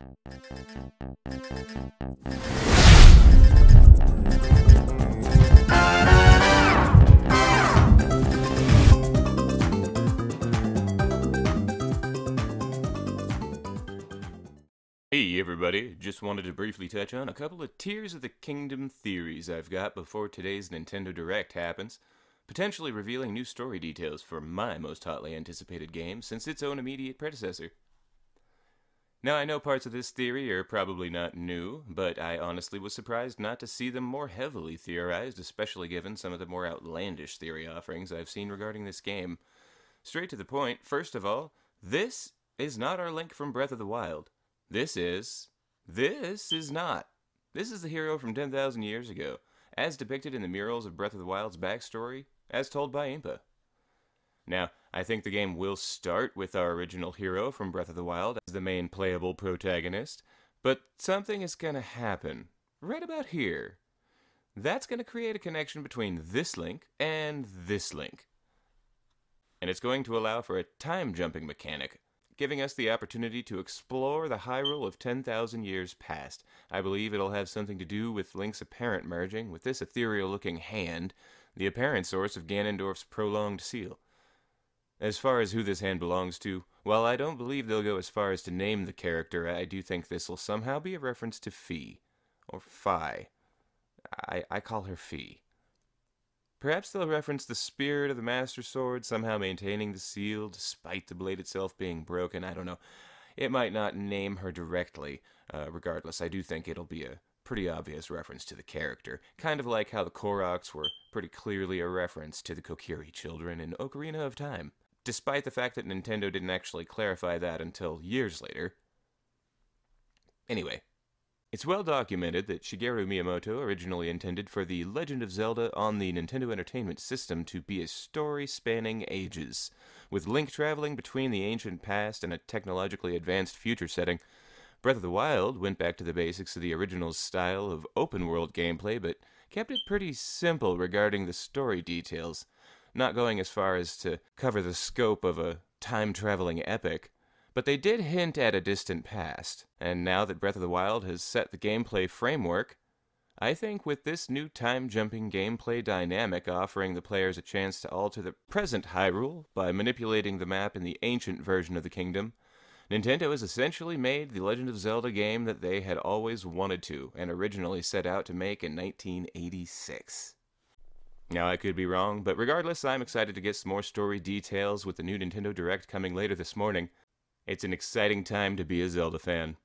Hey everybody, just wanted to briefly touch on a couple of Tears of the Kingdom theories I've got before today's Nintendo Direct happens, potentially revealing new story details for my most hotly anticipated game since its own immediate predecessor. Now I know parts of this theory are probably not new, but I honestly was surprised not to see them more heavily theorized, especially given some of the more outlandish theory offerings I've seen regarding this game. Straight to the point, first of all, this is not our Link from Breath of the Wild. This is not. This is the hero from 10,000 years ago, as depicted in the murals of Breath of the Wild's backstory, as told by Impa. Now, I think the game will start with our original hero from Breath of the Wild as the main playable protagonist, but something is going to happen, right about here. That's going to create a connection between this Link and this Link. And it's going to allow for a time-jumping mechanic, giving us the opportunity to explore the Hyrule of 10,000 years past. I believe it'll have something to do with Link's apparent merging with this ethereal-looking hand, the apparent source of Ganondorf's prolonged seal. As far as who this hand belongs to, while I don't believe they'll go as far as to name the character, I do think this will somehow be a reference to Fi, or Fi. I call her Fi. Perhaps they'll reference the spirit of the Master Sword, somehow maintaining the seal despite the blade itself being broken. I don't know. It might not name her directly. Regardless, I do think it'll be a pretty obvious reference to the character. Kind of like how the Koroks were pretty clearly a reference to the Kokiri children in Ocarina of Time. Despite the fact that Nintendo didn't actually clarify that until years later. Anyway. It's well documented that Shigeru Miyamoto originally intended for the Legend of Zelda on the Nintendo Entertainment System to be a story spanning ages, with Link traveling between the ancient past and a technologically advanced future setting. Breath of the Wild went back to the basics of the original's style of open-world gameplay, but kept it pretty simple regarding the story details, not going as far as to cover the scope of a time-traveling epic. But they did hint at a distant past, and now that Breath of the Wild has set the gameplay framework, I think with this new time-jumping gameplay dynamic offering the players a chance to alter the present Hyrule by manipulating the map in the ancient version of the kingdom, Nintendo has essentially made the Legend of Zelda game that they had always wanted to, and originally set out to make in 1986. Now, I could be wrong, but regardless, I'm excited to get some more story details with the new Nintendo Direct coming later this morning. It's an exciting time to be a Zelda fan.